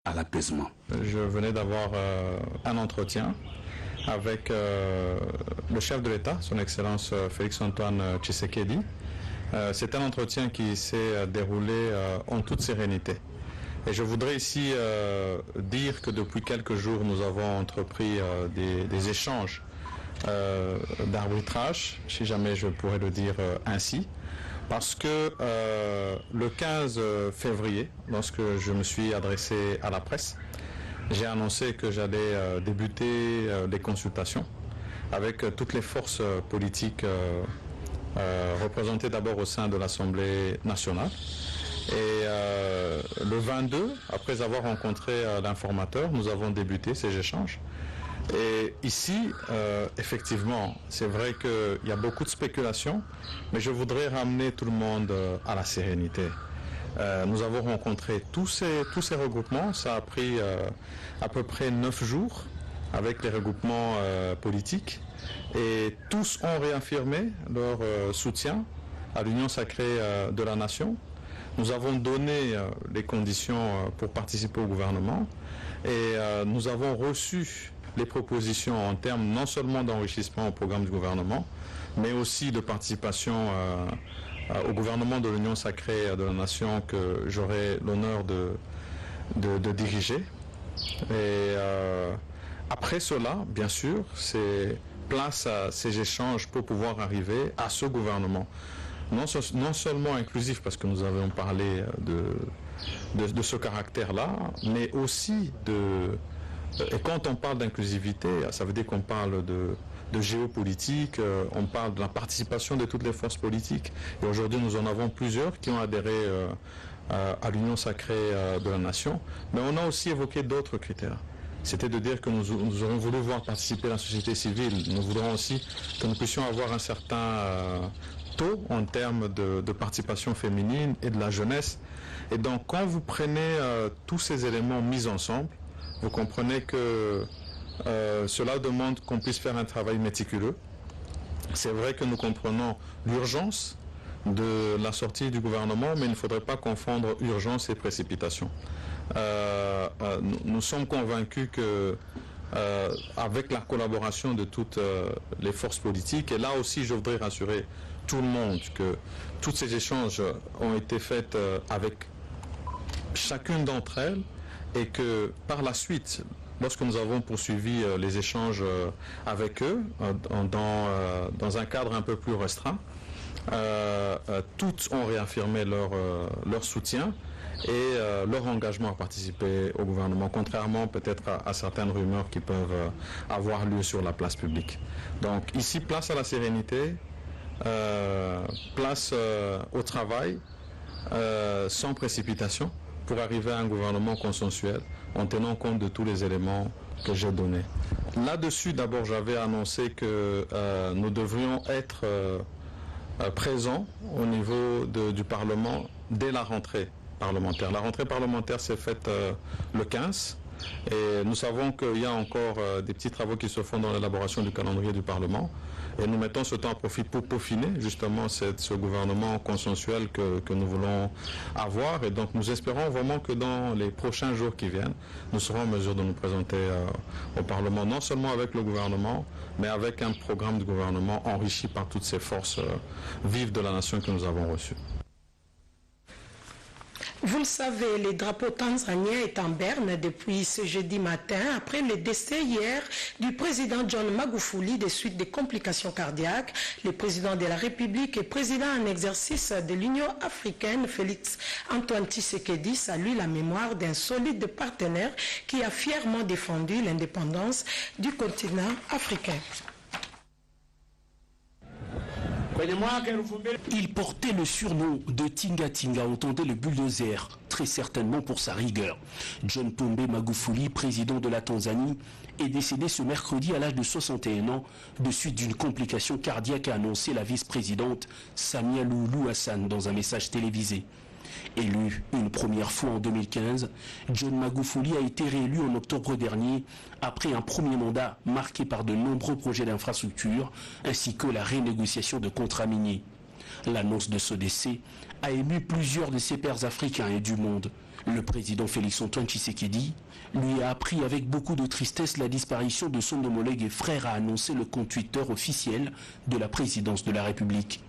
à l'apaisement. Je venais d'avoir un entretien avec le chef de l'État, son Excellence Félix-Antoine Tshisekedi. C'est un entretien qui s'est déroulé en toute sérénité. Et je voudrais ici dire que depuis quelques jours, nous avons entrepris des échanges d'arbitrage, si jamais je pourrais le dire ainsi, parce que le 15 février, lorsque je me suis adressé à la presse, j'ai annoncé que j'allais débuter les consultations avec toutes les forces politiques représentées d'abord au sein de l'Assemblée nationale. Et le 22, après avoir rencontré l'informateur, nous avons débuté ces échanges. Et ici, effectivement, c'est vrai qu'il y a beaucoup de spéculations, mais je voudrais ramener tout le monde à la sérénité. Nous avons rencontré tous ces regroupements. Ça a pris à peu près 9 jours avec les regroupements politiques. Et tous ont réaffirmé leur soutien à l'Union sacrée de la nation. Nous avons donné les conditions pour participer au gouvernement. Et nous avons reçu les propositions en termes non seulement d'enrichissement au programme du gouvernement, mais aussi de participation au gouvernement de l'Union sacrée de la nation que j'aurai l'honneur de diriger. Et après cela, bien sûr, c'est place à ces échanges pour pouvoir arriver à ce gouvernement. Non seulement inclusif, parce que nous avons parlé de ce caractère-là, mais aussi et quand on parle d'inclusivité, ça veut dire qu'on parle de géopolitique, on parle de la participation de toutes les forces politiques. Et aujourd'hui, nous en avons plusieurs qui ont adhéré à l'Union sacrée de la nation. Mais on a aussi évoqué d'autres critères. C'était de dire que nous aurions voulu voir participer la société civile. Nous voudrons aussi que nous puissions avoir un certain taux en termes de participation féminine et de la jeunesse. Et donc, quand vous prenez tous ces éléments mis ensemble, vous comprenez que cela demande qu'on puisse faire un travail méticuleux. C'est vrai que nous comprenons l'urgence de la sortie du gouvernement, mais il ne faudrait pas confondre urgence et précipitation. Nous sommes convaincus que avec la collaboration de toutes les forces politiques, et là aussi je voudrais rassurer tout le monde que tous ces échanges ont été faits avec chacune d'entre elles, et que par la suite, lorsque nous avons poursuivi les échanges avec eux, dans un cadre un peu plus restreint, toutes ont réaffirmé leur soutien et leur engagement à participer au gouvernement, contrairement peut-être à certaines rumeurs qui peuvent avoir lieu sur la place publique. Donc ici, place à la sérénité, place au travail, sans précipitation, pour arriver à un gouvernement consensuel en tenant compte de tous les éléments que j'ai donnés. Là-dessus, d'abord, j'avais annoncé que nous devrions être présents au niveau du Parlement dès la rentrée parlementaire. La rentrée parlementaire s'est faite le 15 et nous savons qu'il y a encore des petits travaux qui se font dans l'élaboration du calendrier du Parlement. Et nous mettons ce temps à profit pour peaufiner justement ce gouvernement consensuel que nous voulons avoir. Et donc nous espérons vraiment que dans les prochains jours qui viennent, nous serons en mesure de nous présenter au Parlement, non seulement avec le gouvernement, mais avec un programme de gouvernement enrichi par toutes ces forces vives de la nation que nous avons reçues. Vous le savez, le drapeau tanzanien est en berne depuis ce jeudi matin, après le décès hier du président John Magufuli des suites des complications cardiaques. Le président de la République et président en exercice de l'Union africaine, Félix Antoine Tshisekedi, salue la mémoire d'un solide partenaire qui a fièrement défendu l'indépendance du continent africain. Il portait le surnom de Tinga Tinga, entendait le bulldozer, très certainement pour sa rigueur. John Pombe Magufuli, président de la Tanzanie, est décédé ce mercredi à l'âge de 61 ans, de suite d'une complication cardiaque, a annoncé la vice-présidente Samia Suluhu Hassan dans un message télévisé. Élu une première fois en 2015, John Magufuli a été réélu en octobre dernier après un premier mandat marqué par de nombreux projets d'infrastructure ainsi que la renégociation de contrats miniers. L'annonce de ce décès a ému plusieurs de ses pairs africains et du monde. Le président Félix-Antoine Tshisekedi lui a appris avec beaucoup de tristesse la disparition de son homologue et frère, a annoncé le compte Twitter officiel de la présidence de la République.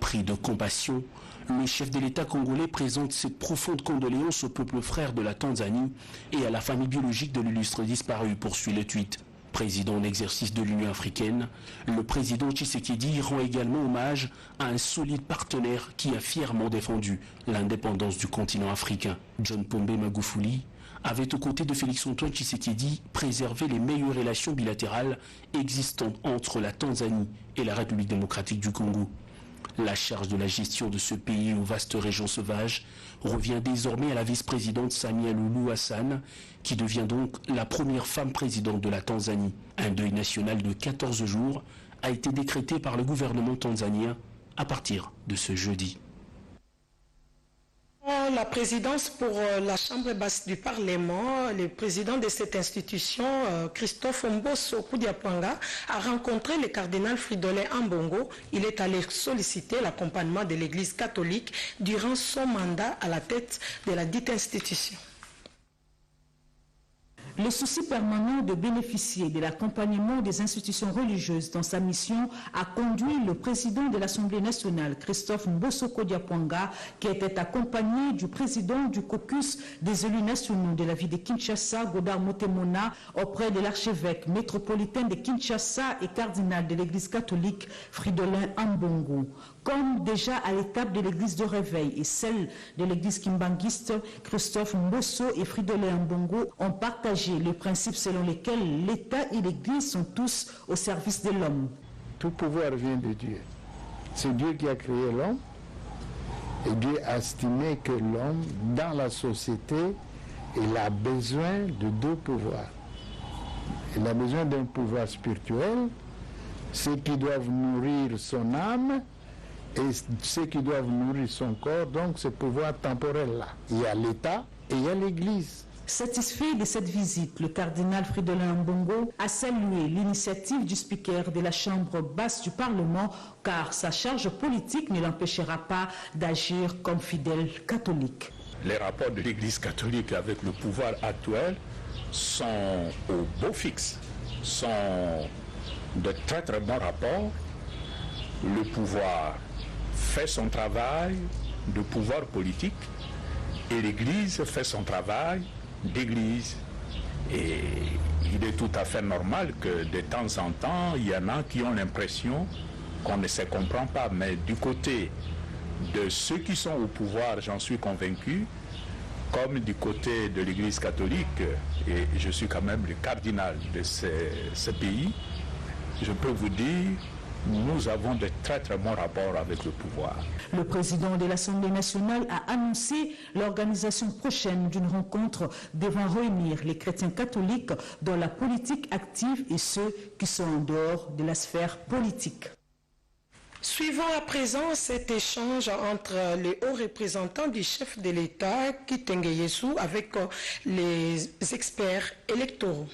Pris de compassion, le chef de l'État congolais présente ses profondes condoléances au peuple frère de la Tanzanie et à la famille biologique de l'illustre disparu, poursuit le tweet. Président en exercice de l'Union africaine, le président Tshisekedi rend également hommage à un solide partenaire qui a fièrement défendu l'indépendance du continent africain. John Pombe Magufuli avait aux côtés de Félix-Antoine Tshisekedi préservé les meilleures relations bilatérales existantes entre la Tanzanie et la République démocratique du Congo. La charge de la gestion de ce pays aux vastes régions sauvages revient désormais à la vice-présidente Samia Suluhu Hassan, qui devient donc la première femme présidente de la Tanzanie. Un deuil national de 14 jours a été décrété par le gouvernement tanzanien à partir de ce jeudi. La présidence pour la Chambre basse du Parlement, le président de cette institution, Christophe Mbosso Koudiapwanga, a rencontré le cardinal Fridolin Ambongo. Il est allé solliciter l'accompagnement de l'Église catholique durant son mandat à la tête de la dite institution. Le souci permanent de bénéficier de l'accompagnement des institutions religieuses dans sa mission a conduit le président de l'Assemblée nationale, Christophe Mbosso Koudiapwanga, qui était accompagné du président du caucus des élus nationaux de la ville de Kinshasa, Godard Motemona, auprès de l'archevêque métropolitain de Kinshasa et cardinal de l'Église catholique, Fridolin Ambongo. Comme déjà à l'étape de l'église de Réveil et celle de l'église kimbanguiste, Christophe Mbosso et Fridolin Ambongo ont partagé le principe selon lequel l'État et l'église sont tous au service de l'homme. Tout pouvoir vient de Dieu. C'est Dieu qui a créé l'homme et Dieu a estimé que l'homme, dans la société, il a besoin de deux pouvoirs. Il a besoin d'un pouvoir spirituel, ceux qui doivent nourrir son âme, et ceux qui doivent nourrir son corps, donc ce pouvoir temporel-là. Il y a l'État et il y a l'Église. Satisfait de cette visite, le cardinal Fridolin Ambongo a salué l'initiative du speaker de la Chambre basse du Parlement, car sa charge politique ne l'empêchera pas d'agir comme fidèle catholique. Les rapports de l'Église catholique avec le pouvoir actuel sont au beau fixe, sont de très très bons rapports. Le pouvoir fait son travail de pouvoir politique et l'Église fait son travail d'Église. Et il est tout à fait normal que de temps en temps, il y en a qui ont l'impression qu'on ne se comprend pas. Mais du côté de ceux qui sont au pouvoir, j'en suis convaincu, comme du côté de l'Église catholique, et je suis quand même le cardinal de ce pays, je peux vous dire, nous avons de très très bons rapports avec le pouvoir. Le président de l'Assemblée nationale a annoncé l'organisation prochaine d'une rencontre devant réunir les chrétiens catholiques dans la politique active et ceux qui sont en dehors de la sphère politique. Suivons à présent cet échange entre les hauts représentants du chef de l'État, Kitenge Yesu, avec les experts électoraux.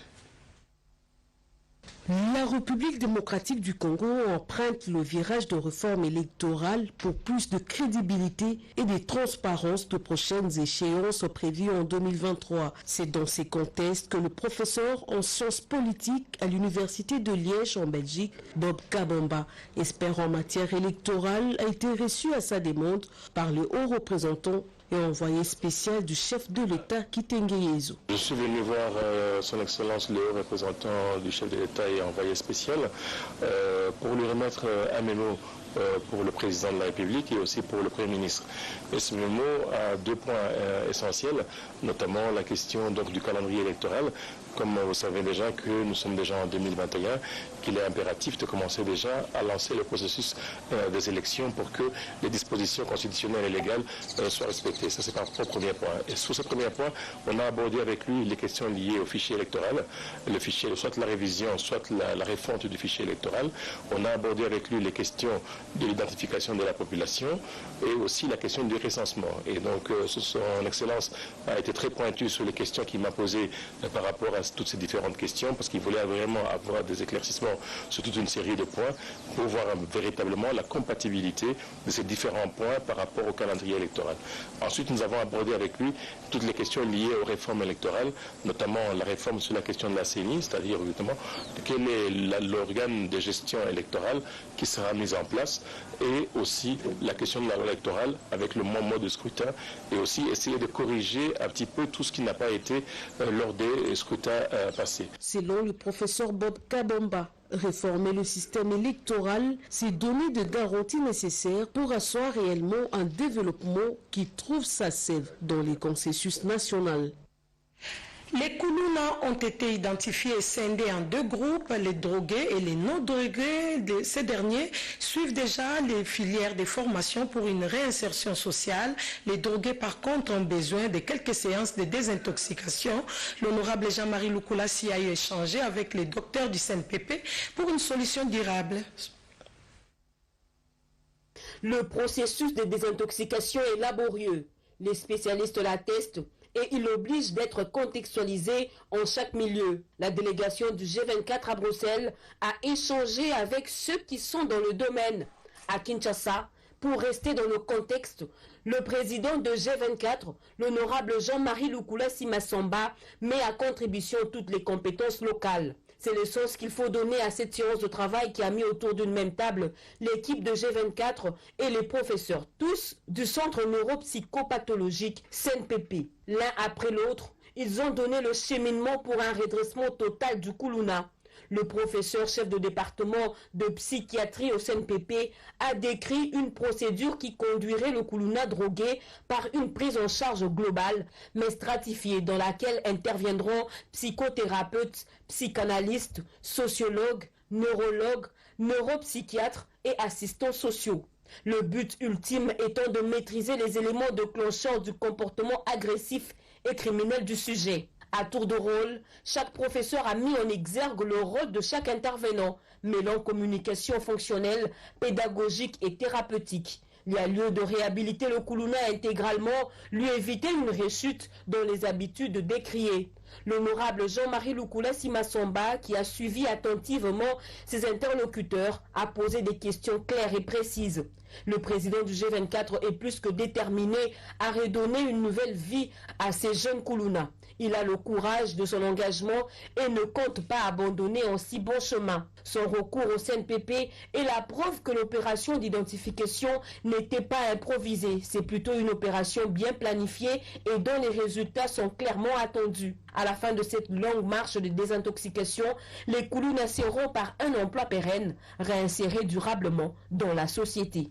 La République démocratique du Congo emprunte le virage de réforme électorale pour plus de crédibilité et de transparence de prochaines échéances prévues en 2023. C'est dans ces contextes que le professeur en sciences politiques à l'Université de Liège en Belgique, Bob Kabamba, expert en matière électorale, a été reçu à sa demande par le haut représentant et envoyé spécial du chef de l'État, Kitenge Yesu. Je suis venu voir son Excellence le haut représentant du chef de l'État et envoyé spécial pour lui remettre un mémo pour le président de la République et aussi pour le Premier ministre. Et ce mémo a deux points essentiels, notamment la question donc, du calendrier électoral. Comme vous savez déjà que nous sommes déjà en 2021, qu'il est impératif de commencer déjà à lancer le processus des élections pour que les dispositions constitutionnelles et légales soient respectées. Ça, c'est un premier point. Et sur ce premier point, on a abordé avec lui les questions liées au fichier électoral, le fichier, soit la révision, soit la refonte du fichier électoral. On a abordé avec lui les questions de l'identification de la population et aussi la question du recensement. Et donc, son Excellence a été très pointu sur les questions qu'il m'a posées par rapport à toutes ces différentes questions, parce qu'il voulait vraiment avoir des éclaircissements sur toute une série de points pour voir véritablement la compatibilité de ces différents points par rapport au calendrier électoral. Ensuite, nous avons abordé avec lui toutes les questions liées aux réformes électorales, notamment la réforme sur la question de la CENI, c'est-à-dire évidemment quel est l'organe de gestion électorale qui sera mis en place, et aussi la question de la loi électorale avec le mode de scrutin, et aussi essayer de corriger un petit peu tout ce qui n'a pas été lors des scrutins passés. Selon le professeur Bob Kabamba, réformer le système électoral, c'est donner des garanties nécessaires pour asseoir réellement un développement qui trouve sa sève dans les consensus nationaux. Les Koulouna ont été identifiés et scindés en deux groupes, les drogués et les non-drogués. Ces derniers suivent déjà les filières de formation pour une réinsertion sociale. Les drogués, par contre, ont besoin de quelques séances de désintoxication. L'honorable Jean-Marie Lukulassi a échangé avec les docteurs du CNPP pour une solution durable. Le processus de désintoxication est laborieux. Les spécialistes l'attestent et il oblige d'être contextualisé en chaque milieu. La délégation du G24 à Bruxelles a échangé avec ceux qui sont dans le domaine. À Kinshasa, pour rester dans le contexte, le président de G24, l'honorable Jean-Marie Lukulassi Massamba, met à contribution toutes les compétences locales. C'est le sens qu'il faut donner à cette séance de travail qui a mis autour d'une même table l'équipe de G24 et les professeurs, tous du centre neuropsychopathologique CNPP. L'un après l'autre, ils ont donné le cheminement pour un redressement total du Koulouna. Le professeur chef de département de psychiatrie au CNPP a décrit une procédure qui conduirait le Koulouna drogué par une prise en charge globale, mais stratifiée, dans laquelle interviendront psychothérapeutes, psychanalystes, sociologues, neurologues, neuropsychiatres et assistants sociaux. Le but ultime étant de maîtriser les éléments déclencheurs du comportement agressif et criminel du sujet. À tour de rôle, chaque professeur a mis en exergue le rôle de chaque intervenant, mêlant communication fonctionnelle, pédagogique et thérapeutique. Il y a lieu de réhabiliter le Koulouna intégralement, lui éviter une rechute dans les habitudes décriées. L'honorable Jean-Marie Lukulassi Massamba, qui a suivi attentivement ses interlocuteurs, a posé des questions claires et précises. Le président du G24 est plus que déterminé à redonner une nouvelle vie à ces jeunes Koulouna. Il a le courage de son engagement et ne compte pas abandonner en si bon chemin. Son recours au CNPP est la preuve que l'opération d'identification n'était pas improvisée. C'est plutôt une opération bien planifiée et dont les résultats sont clairement attendus. À la fin de cette longue marche de désintoxication, les Koulouna seront par un emploi pérenne, réinsérés durablement dans la société.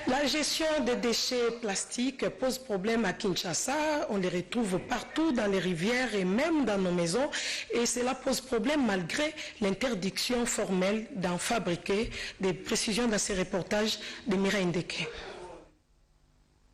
La gestion des déchets plastiques pose problème à Kinshasa. On les retrouve partout dans les rivières et même dans nos maisons. Et cela pose problème malgré l'interdiction formelle d'en fabriquer. Des précisions dans ces reportages de Mira Ndeke.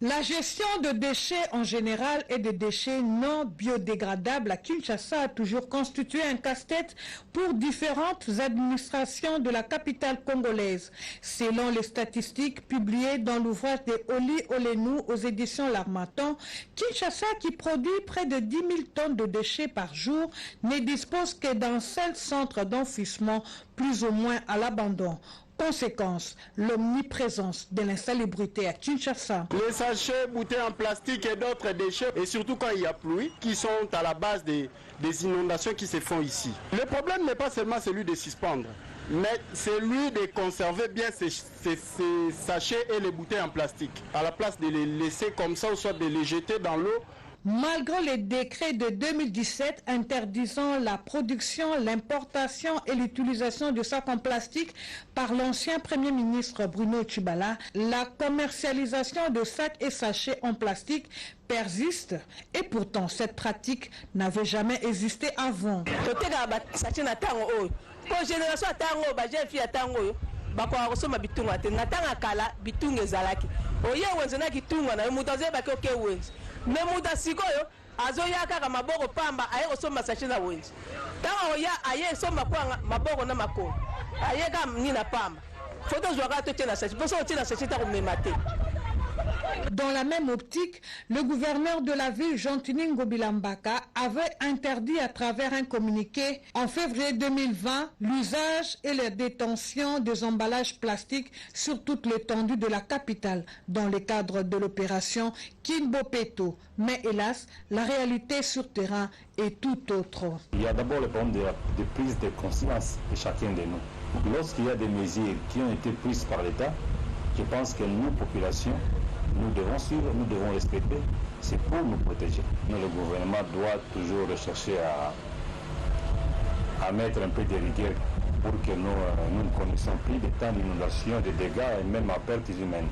La gestion de déchets en général et de déchets non biodégradables à Kinshasa a toujours constitué un casse-tête pour différentes administrations de la capitale congolaise. Selon les statistiques publiées dans l'ouvrage de Oli Olenou aux éditions L'Harmattan, Kinshasa, qui produit près de 10 000 tonnes de déchets par jour, ne dispose que d'un seul centre d'enfouissement, plus ou moins à l'abandon. Conséquence, l'omniprésence de l'insalubrité à Kinshasa. Les sachets, bouteilles en plastique et d'autres déchets, et surtout quand il y a pluie, qui sont à la base des inondations qui se font ici. Le problème n'est pas seulement celui de suspendre, mais celui de conserver bien ces sachets et les bouteilles en plastique. À la place de les laisser comme ça ou soit de les jeter dans l'eau. Malgré les décrets de 2017 interdisant la production, l'importation et l'utilisation de sacs en plastique par l'ancien Premier ministre Bruno Tshibala, la commercialisation de sacs et sachets en plastique persiste et pourtant cette pratique n'avait jamais existé avant. Memuda sikoyo azoya kaka maboko pamba aye osoma sache na wenzi. Tawa oya aye soma kwa maboko na makolo. Aye ka mnina pamba. photo zwaka to tena sachet pour ça tena sachet ta ko memate. Dans la même optique, le gouverneur de la ville, Jean-Tini Ngobilambaka, avait interdit à travers un communiqué en février 2020 l'usage et la détention des emballages plastiques sur toute l'étendue de la capitale dans le cadre de l'opération Kinbopeto. Mais hélas, la réalité sur terrain est tout autre. Il y a d'abord le problème de prise de conscience de chacun de nous. Lorsqu'il y a des mesures qui ont été prises par l'État, je pense que nous, populations, nous devons suivre, nous devons respecter, c'est pour nous protéger. Mais le gouvernement doit toujours rechercher à mettre un peu de rigueur pour que nous ne connaissons plus de temps d'inondation, de dégâts et même à pertes humaines.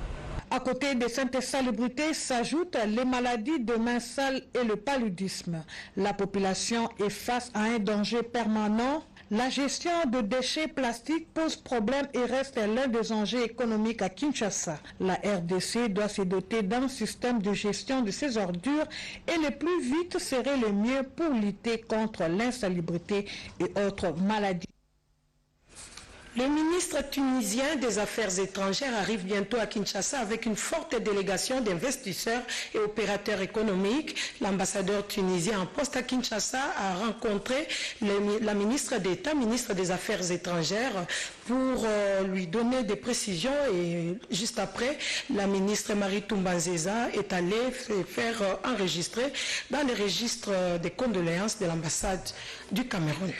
À côté de cette salubrité s'ajoutent les maladies de mains sales et le paludisme. La population est face à un danger permanent. La gestion de déchets plastiques pose problème et reste l'un des enjeux économiques à Kinshasa. La RDC doit se doter d'un système de gestion de ces ordures et le plus vite serait le mieux pour lutter contre l'insalubrité et autres maladies. Le ministre tunisien des Affaires étrangères arrive bientôt à Kinshasa avec une forte délégation d'investisseurs et opérateurs économiques. L'ambassadeur tunisien en poste à Kinshasa a rencontré la ministre d'État, ministre des Affaires étrangères, pour lui donner des précisions. Et juste après, la ministre Marie Toumbanzeza est allée se faire enregistrer dans les registres des condoléances de l'ambassade du Cameroun.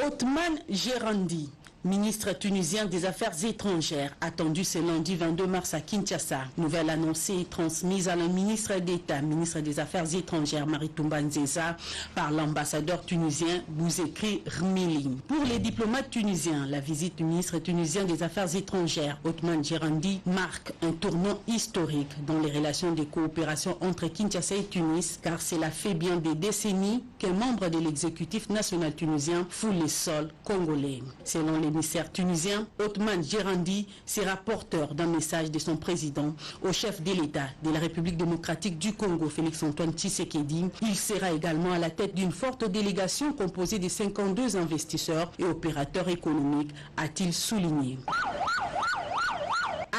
Othman Gerandi, ministre tunisien des Affaires étrangères, attendu ce lundi 22 mars à Kinshasa. Nouvelle annoncée et transmise à la ministre d'État, ministre des Affaires étrangères, Marie Toumbanzeza, par l'ambassadeur tunisien Bouzekri Rmili. Pour les diplomates tunisiens, la visite du ministre tunisien des Affaires étrangères, Othman Gerandi, marque un tournant historique dans les relations de coopération entre Kinshasa et Tunis, car cela fait bien des décennies qu'un membre de l'exécutif national tunisien foule les sols congolais. Selon les l'émissaire tunisien, Othman Gerandi, sera porteur d'un message de son président au chef de l'État de la République démocratique du Congo, Félix-Antoine Tshisekedi. Il sera également à la tête d'une forte délégation composée de 52 investisseurs et opérateurs économiques, a-t-il souligné.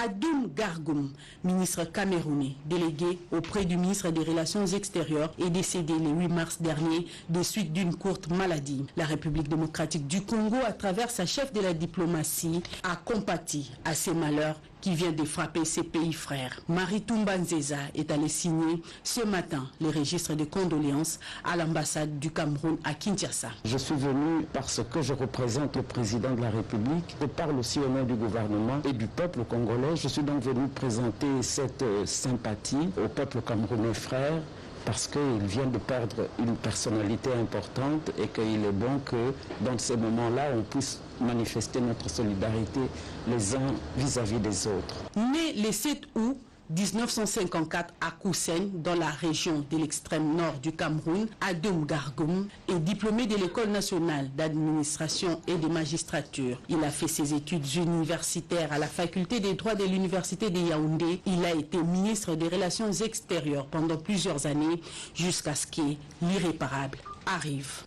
Adoum Gargoum, ministre camerounais, délégué auprès du ministre des Relations extérieures, est décédé le 8 mars dernier des suites d'une courte maladie. La République démocratique du Congo, à travers sa chef de la diplomatie, a compati à ces malheurs qui vient de frapper ses pays frères. Marie Toumbanzeza est allée signer ce matin les registres de condoléances à l'ambassade du Cameroun à Kinshasa. Je suis venu parce que je représente le président de la République. Je parle aussi au nom du gouvernement et du peuple congolais. Je suis donc venu présenter cette sympathie au peuple camerounais frère, parce qu'il vient de perdre une personnalité importante et qu'il est bon que dans ces moments-là, on puisse manifester notre solidarité les uns vis-à-vis des autres. Né le 7 août 1954 à Koussen, dans la région de l'extrême nord du Cameroun, Adoum Gargoum est diplômé de l'École nationale d'administration et de magistrature. Il a fait ses études universitaires à la faculté des droits de l'université de Yaoundé. Il a été ministre des Relations extérieures pendant plusieurs années jusqu'à ce que l'irréparable arrive.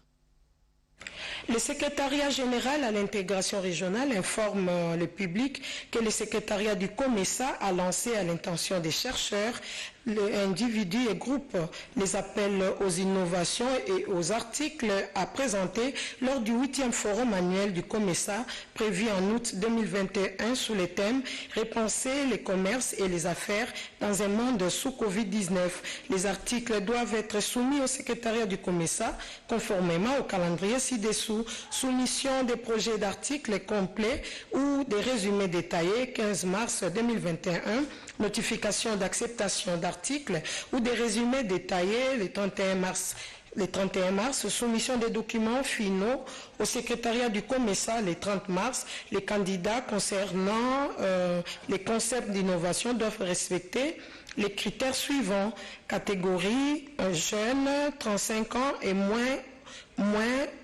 Le secrétariat général à l'intégration régionale informe le public que le secrétariat du COMESA a lancé à l'intention des chercheurs, individus et groupes les appels aux innovations et aux articles à présenter lors du 8e forum annuel du COMESA prévu en août 2021 sous le thème « Repenser les commerces et les affaires dans un monde sous Covid-19 ». Les articles doivent être soumis au secrétariat du COMESA conformément au calendrier ci-dessous. Soumission des projets d'articles complets ou des résumés détaillés 15 mars 2021. Notification d'acceptation d'articles ou des résumés détaillés le 31 mars, soumission des documents finaux au secrétariat du COMESA le 30 mars. Les candidats concernant les concepts d'innovation doivent respecter les critères suivants. Catégorie jeunes, 35 ans et moins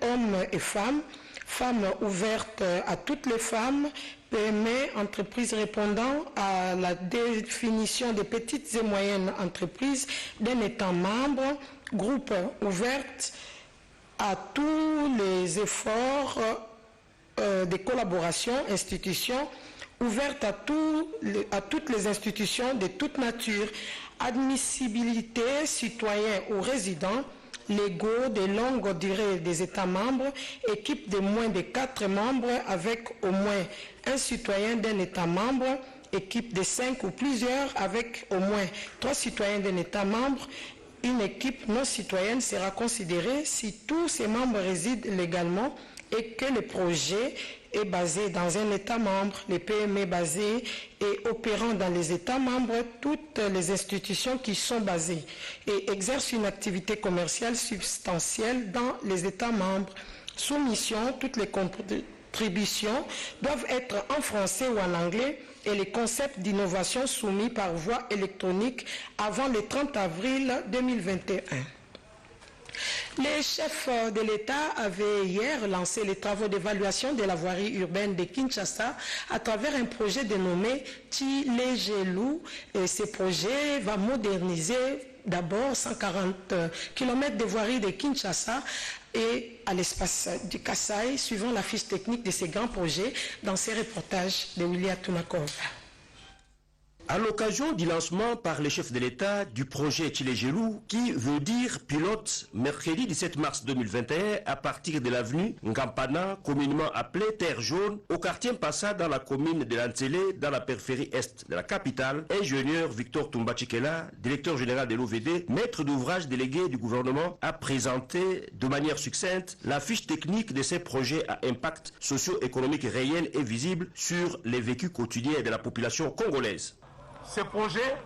hommes et femmes. Femmes ouvertes à toutes les femmes, PME, entreprises répondant à la définition des petites et moyennes entreprises d'un État membre, groupe ouvert à tous les efforts des collaborations, institutions ouvertes à toutes les institutions de toute nature, admissibilité, citoyens ou résidents, légaux de longue durée des États membres, équipe de moins de 4 membres avec au moins un citoyen d'un État membre, équipe de 5 ou plusieurs avec au moins 3 citoyens d'un État membre. Une équipe non citoyenne sera considérée si tous ses membres résident légalement et que le projet est basé dans un État membre, les PME basés et opérant dans les États membres, toutes les institutions qui sont basées et exercent une activité commerciale substantielle dans les États membres. Soumission, toutes les contributions doivent être en français ou en anglais et les concepts d'innovation soumis par voie électronique avant le 30 avril 2021. Les chefs de l'État avaient hier lancé les travaux d'évaluation de la voirie urbaine de Kinshasa à travers un projet dénommé Tshilejelu. Et ce projet va moderniser d'abord 140 km de voirie de Kinshasa et à l'espace du Kasaï, suivant la fiche technique de ces grands projets dans ces reportages de William Tunakov. À l'occasion du lancement par les chefs de l'État du projet Tshilejelu, qui veut dire pilote, mercredi 17 mars 2021, à partir de l'avenue Ngampana, communément appelée Terre Jaune, au quartier Mpassa dans la commune de Lanzele, dans la périphérie est de la capitale, ingénieur Victor Tumba Tshikela, directeur général de l'OVD, maître d'ouvrage délégué du gouvernement, a présenté de manière succincte la fiche technique de ces projets à impact socio-économique réel et visible sur les vécus quotidiens de la population congolaise. Ce projet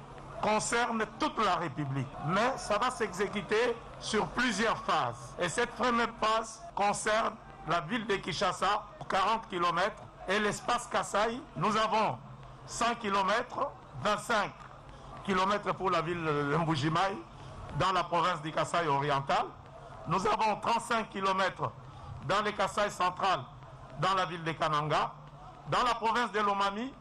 concerne toute la République, mais ça va s'exécuter sur plusieurs phases. Et cette première phase concerne la ville de Kinshasa, 40 km, et l'espace Kasaï. Nous avons 100 km, 25 km pour la ville de Mbujimaï, dans la province du Kasaï oriental. Nous avons 35 km dans le Kasaï central, dans la ville de Kananga. Dans la province de Lomami,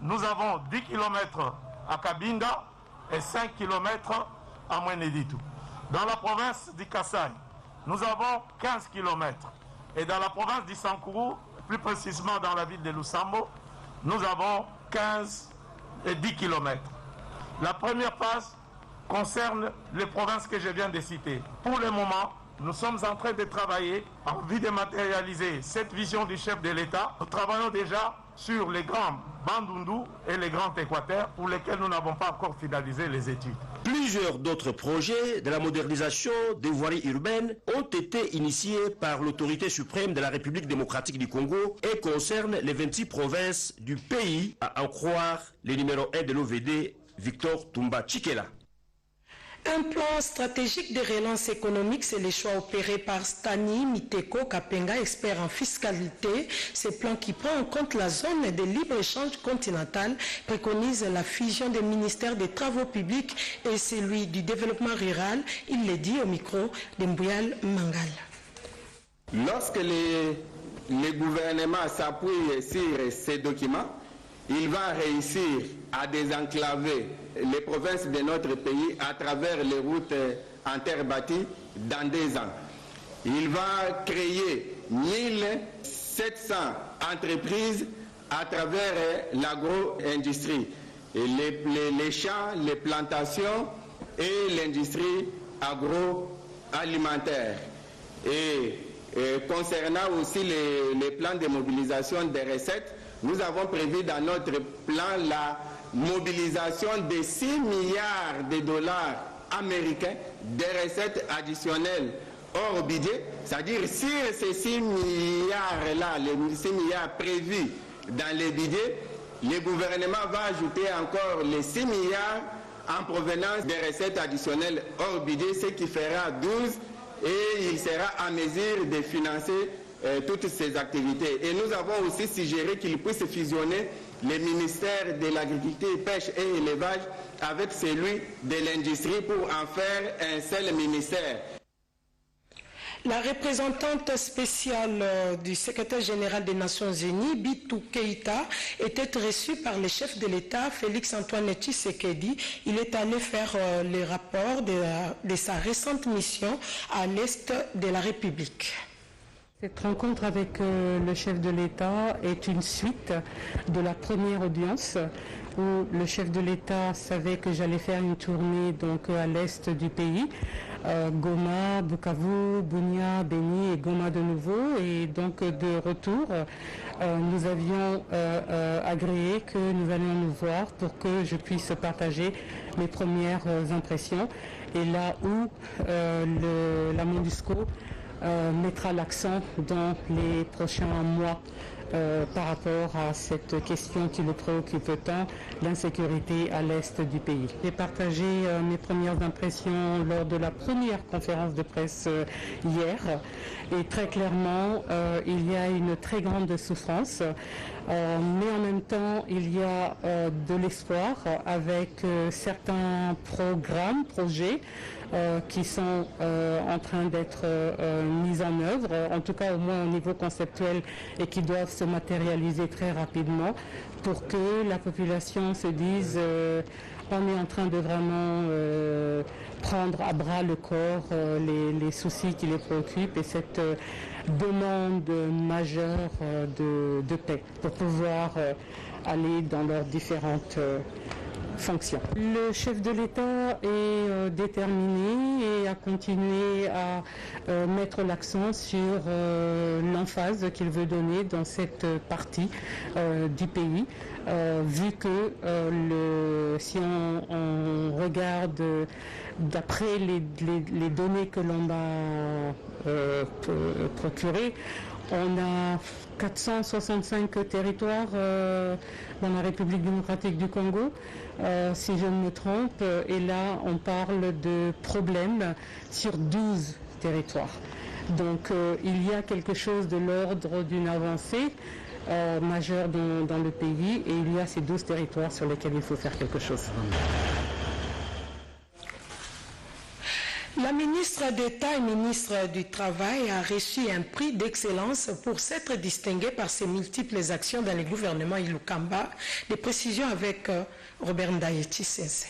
nous avons 10 km à Kabinda et 5 km à Mweneditu. Dans la province du Kasaï, nous avons 15 km. Et dans la province du Sankuru, plus précisément dans la ville de Lusambo, nous avons 15 et 10 km. La première phase concerne les provinces que je viens de citer. Pour le moment, nous sommes en train de travailler en vue de matérialiser cette vision du chef de l'État. Nous travaillons déjà sur les grands Bandundu et les grands Équateurs pour lesquels nous n'avons pas encore finalisé les études. Plusieurs d'autres projets de la modernisation des voiries urbaines ont été initiés par l'autorité suprême de la République démocratique du Congo et concernent les 26 provinces du pays, à en croire le numéro 1 de l'OVD, Victor Tumba Tshikela. Un plan stratégique de relance économique, c'est le choix opéré par Stani Miteko Kapenga, expert en fiscalité. Ce plan qui prend en compte la zone de libre-échange continentale préconise la fusion des ministères des Travaux publics et celui du développement rural. Il le dit au micro de Mbouyal Mangal. Lorsque le gouvernement s'appuie sur ces documents, il va réussir à désenclaver les provinces de notre pays à travers les routes en terre bâtie dans 2 ans. Il va créer 1700 entreprises à travers l'agro-industrie, les champs, les plantations et l'industrie agroalimentaire. Et concernant aussi les plans de mobilisation des recettes, nous avons prévu dans notre plan la mobilisation de 6 milliards de dollars américains de recettes additionnelles hors budget, c'est-à-dire sur ces 6 milliards-là, les 6 milliards prévus dans les budgets, le gouvernement va ajouter encore les 6 milliards en provenance des recettes additionnelles hors budget, ce qui fera 12, et il sera en mesure de financer toutes ces activités. Et nous avons aussi suggéré qu'il puisse fusionner les ministères de l'agriculture, pêche et élevage avec celui de l'industrie pour en faire un seul ministère. La représentante spéciale du secrétaire général des Nations Unies, Bitou Keïta, était reçue par le chef de l'État, Félix-Antoine Tshisekedi. Il est allé faire le rapport de sa récente mission à l'est de la République. Cette rencontre avec le chef de l'État est une suite de la première audience où le chef de l'État savait que j'allais faire une tournée donc à l'est du pays, Goma, Bukavu, Bunia, Beni et Goma de nouveau. Et donc de retour, nous avions agréé que nous allions nous voir pour que je puisse partager mes premières impressions. Et là où la MONUSCO mettra l'accent dans les prochains mois par rapport à cette question qui le préoccupe tant, l'insécurité à l'est du pays. J'ai partagé mes premières impressions lors de la première conférence de presse hier et très clairement il y a une très grande souffrance mais en même temps il y a de l'espoir avec certains projets qui sont en train d'être mis en œuvre, en tout cas au moins au niveau conceptuel, et qui doivent se matérialiser très rapidement pour que la population se dise on est en train de vraiment prendre à bras le corps les soucis qui les préoccupent et cette demande majeure de paix pour pouvoir aller dans leurs différentes fonctions. Le chef de l'État est déterminé et a continué à mettre l'accent sur l'emphase qu'il veut donner dans cette partie du pays, vu que si on regarde d'après les données que l'on m'a procurées, on a 465 territoires dans la République démocratique du Congo, si je ne me trompe, et là on parle de problèmes sur 12 territoires. Donc il y a quelque chose de l'ordre d'une avancée majeure dans le pays, et il y a ces 12 territoires sur lesquels il faut faire quelque chose. La ministre d'État et ministre du Travail a reçu un prix d'excellence pour s'être distinguée par ses multiples actions dans le gouvernement Ilukamba. Des précisions avec Robert Ndaïti Sensé.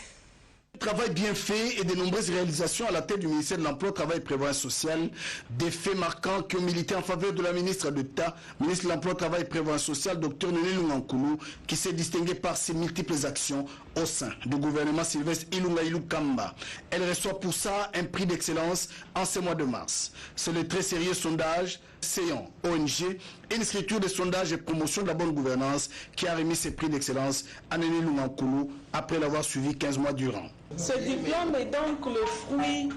Travail bien fait et de nombreuses réalisations à la tête du ministère de l'Emploi, Travail et Prévoyance sociale. Des faits marquants qui ont milité en faveur de la ministre d'État, ministre de l'Emploi, Travail et Prévoyance sociale, Dr Néné Lungankoulou, qui s'est distinguée par ses multiples actions au sein du gouvernement Sylvestre Ilunga Ilukamba. Elle reçoit pour ça un prix d'excellence en ce mois de mars. C'est le très sérieux sondage Séon ONG, une structure de sondage et promotion de la bonne gouvernance qui a remis ses prix d'excellence à Néné Lungankoulou après l'avoir suivi 15 mois durant. Ce diplôme est donc le fruit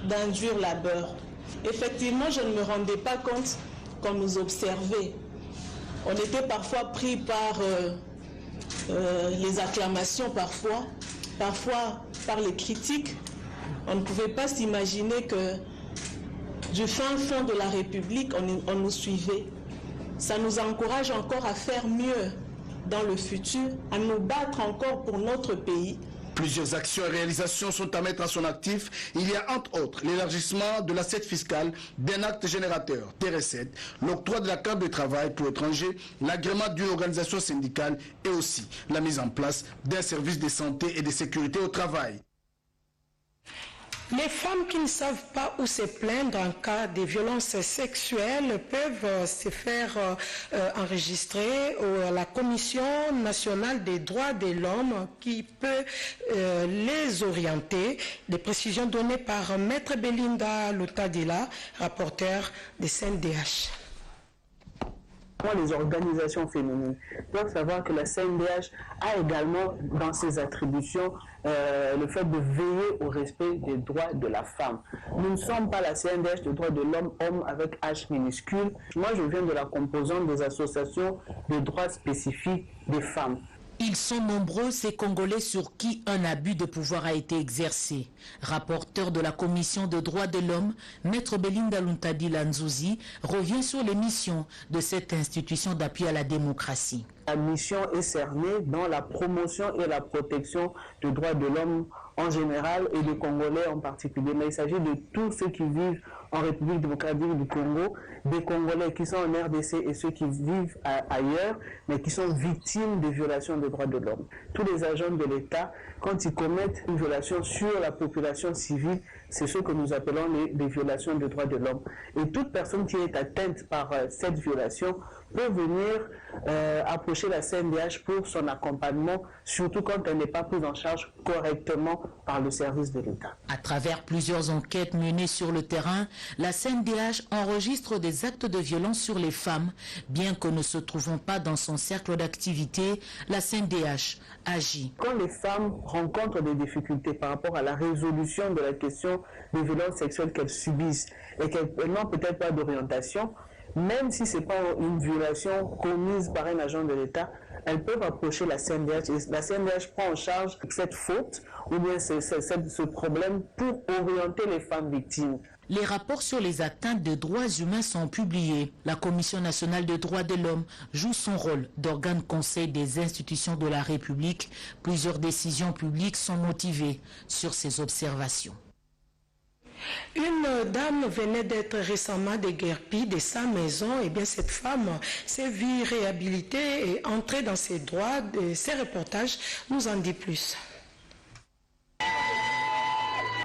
d'un dur labeur. Effectivement, je ne me rendais pas compte qu'on nous observait. On était parfois pris par les acclamations, parfois par les critiques. On ne pouvait pas s'imaginer que du fin fond de la République, on nous suivait. Ça nous encourage encore à faire mieux dans le futur, à nous battre encore pour notre pays. Plusieurs actions et réalisations sont à mettre à son actif. Il y a entre autres l'élargissement de l'assiette fiscale d'un acte générateur des recettes, l'octroi de la carte de travail pour étrangers, l'agrément d'une organisation syndicale et aussi la mise en place d'un service de santé et de sécurité au travail. Les femmes qui ne savent pas où se plaindre en cas de violences sexuelles peuvent se faire enregistrer à la Commission nationale des droits de l'homme qui peut les orienter. Des précisions données par Maître Belinda Lutadila, rapporteur des CNDH. Les organisations féminines doivent savoir que la CNDH a également dans ses attributions le fait de veiller au respect des droits de la femme. Nous ne sommes pas la CNDH des droits de l'homme, homme avec H minuscule. Moi, je viens de la composante des associations de droits spécifiques des femmes. Ils sont nombreux, ces Congolais sur qui un abus de pouvoir a été exercé. Rapporteur de la Commission des droits de l'homme, Maître Belinda Luntadila Nzuzi revient sur les missions de cette institution d'appui à la démocratie. La mission est cernée dans la promotion et la protection des droits de l'homme en général et des Congolais en particulier. Mais il s'agit de tous ceux qui vivent en République démocratique du Congo, des Congolais qui sont en RDC et ceux qui vivent ailleurs, mais qui sont victimes de violations des droits de l'homme. Tous les agents de l'État, quand ils commettent une violation sur la population civile, c'est ce que nous appelons les violations des droits de l'homme. Et toute personne qui est atteinte par cette violation peut venir approcher la CNDH pour son accompagnement, surtout quand elle n'est pas prise en charge correctement par le service de l'État. À travers plusieurs enquêtes menées sur le terrain, la CNDH enregistre des actes de violence sur les femmes. Bien que ne se trouvant pas dans son cercle d'activité, la CNDH agit. Quand les femmes rencontrent des difficultés par rapport à la résolution de la question des violences sexuelles qu'elles subissent et qu'elles n'ont peut-être pas d'orientation, même si ce n'est pas une violation commise par un agent de l'État, elles peuvent approcher la CNDH et la CNDH prend en charge cette faute ou bien ce problème pour orienter les femmes victimes. Les rapports sur les atteintes de droits humains sont publiés. La Commission nationale des droits de l'homme joue son rôle d'organe conseil des institutions de la République. Plusieurs décisions publiques sont motivées sur ces observations. Une dame venait d'être récemment déguerpie de sa maison. Et bien cette femme s'est vue réhabilitée et entrée dans ses droits. Ces reportages nous en disent plus.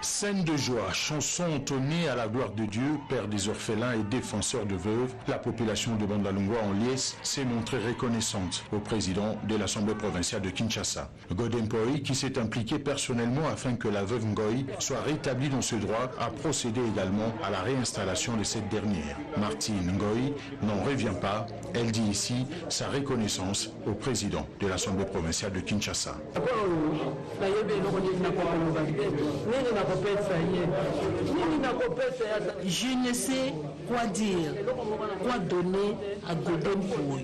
Scène de joie, chansons entonnées à la gloire de Dieu, Père des orphelins et défenseur de veuves, la population de Bandalungwa en liesse s'est montrée reconnaissante au président de l'Assemblée provinciale de Kinshasa. Godin Poi, qui s'est impliqué personnellement afin que la veuve Ngoï soit rétablie dans ce droit, a procédé également à la réinstallation de cette dernière. Martine Ngoï n'en revient pas, elle dit ici sa reconnaissance au président de l'Assemblée provinciale de Kinshasa. Je ne sais quoi dire, quoi donner à Godin Poi.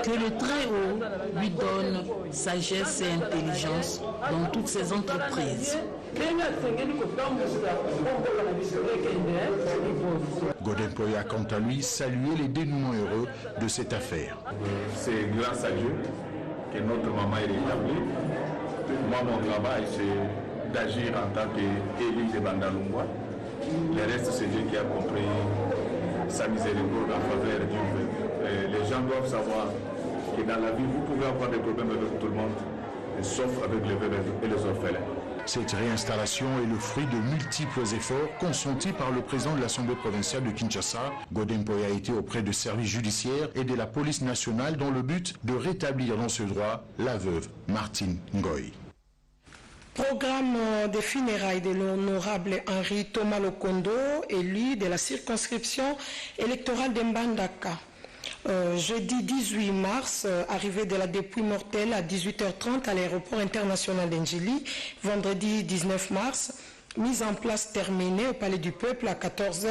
Que le Très-Haut lui donne sagesse et intelligence dans toutes ses entreprises. Godin Poi a quant à lui salué les dénouements heureux de cette affaire. C'est grâce à Dieu que notre maman est rétablie. Moi, mon travail, c'est d'agir en tant qu'élu de Bandalungwa. Le reste, c'est Dieu qui a compris sa miséricorde en faveur du veuve. Les gens doivent savoir que dans la vie, vous pouvez avoir des problèmes avec tout le monde, sauf avec les veuves et les orphelins. Cette réinstallation est le fruit de multiples efforts consentis par le président de l'Assemblée provinciale de Kinshasa. Godin Poi a été auprès de services judiciaires et de la police nationale dans le but de rétablir dans ce droit la veuve Martine Ngoï. Programme des funérailles de l'honorable Henri Thomas Lokondo, élu de la circonscription électorale de Mbandaka. Jeudi 18 mars, arrivée de la dépouille mortelle à 18h30 à l'aéroport international d'Engeli. Vendredi 19 mars, mise en place terminée au Palais du Peuple à 14h.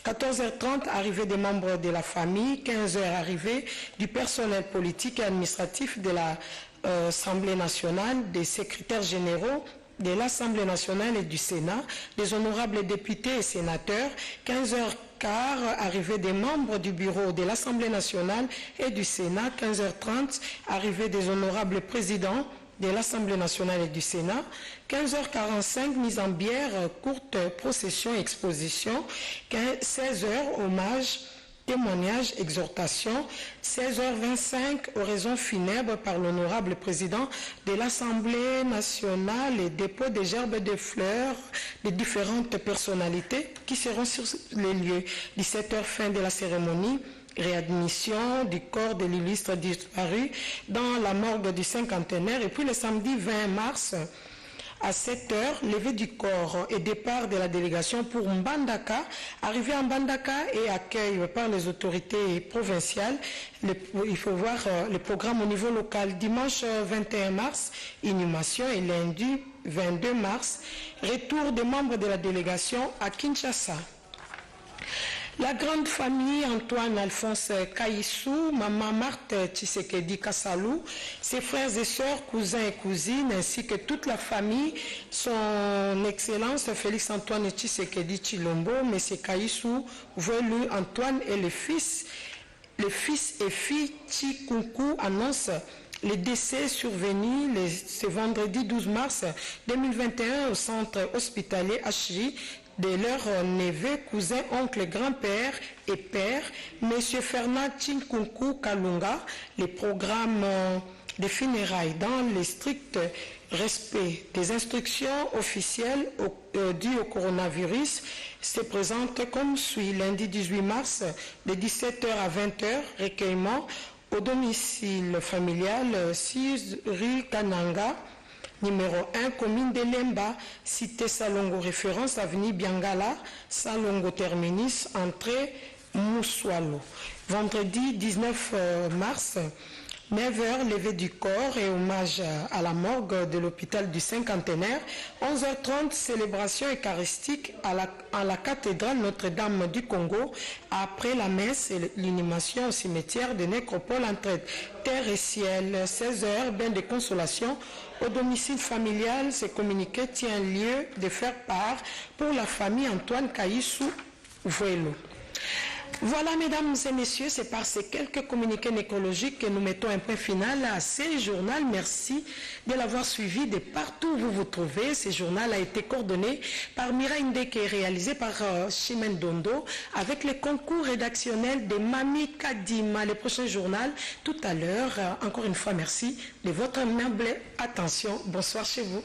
14h30, arrivée des membres de la famille. 15h, arrivée du personnel politique et administratif de l'Assemblée nationale, des secrétaires généraux de l'Assemblée nationale et du Sénat, des honorables députés et sénateurs. 15h15, arrivée des membres du bureau de l'Assemblée nationale et du Sénat. 15h30, arrivée des honorables présidents de l'Assemblée nationale et du Sénat. 15h45, mise en bière, courte procession, exposition. 16h, hommage, témoignage, exhortation. 16h25, oraison funèbre par l'honorable président de l'Assemblée nationale et dépôt des gerbes de fleurs de différentes personnalités qui seront sur les lieux. 17h, fin de la cérémonie. Réadmission du corps de l'illustre disparu dans la morgue du cinquantenaire. Et puis le samedi 20 mars, à 7h, levée du corps et départ de la délégation pour Mbandaka. Arrivée à Mbandaka et accueil par les autorités provinciales. Il faut voir le programme au niveau local. Dimanche 21 mars, inhumation, et lundi 22 mars, retour des membres de la délégation à Kinshasa. La grande famille Antoine Alphonse Kaissou, maman Marthe Tshisekedi Kassalou, ses frères et sœurs, cousins et cousines, ainsi que toute la famille, son Excellence Félix Antoine Tshisekedi Chilombo, M. Kaissou, velu Antoine et le fils les fils et filles Chikunku annoncent les décès survenus ce vendredi 12 mars 2021 au centre hospitalier HJ de leurs neveux, cousins, oncles, grands-pères et pères, M. Fernand Chikunku Kalunga. Les programmes des funérailles dans le strict respect des instructions officielles dues au coronavirus se présentent comme suit. Lundi 18 mars, de 17h à 20h, recueillement au domicile familial 6 rue Kananga, numéro 1, commune de Lemba, cité Salongo, référence avenue Biangala, Salongo terminus, entrée Moussoualo. Vendredi 19 mars, 9h, levée du corps et hommage à la morgue de l'hôpital du Cinquantenaire. 11h30, célébration eucharistique à la cathédrale Notre-Dame du Congo. Après la messe et l'inhumation au cimetière de Nécropole entre terre et ciel. 16h, bain de consolation au domicile familial. Ce communiqué tient lieu de faire part pour la famille Antoine Kaïssou Vuelo. Voilà, mesdames et messieurs, c'est par ces quelques communiqués nécrologiques que nous mettons un point final à ce journal. Merci de l'avoir suivi de partout où vous vous trouvez. Ce journal a été coordonné par Mira Ndeke et réalisé par Chimène Dondo avec le concours rédactionnel de Mami Kadima. Le prochain journal, tout à l'heure. Encore une fois, merci de votre humble attention. Bonsoir chez vous.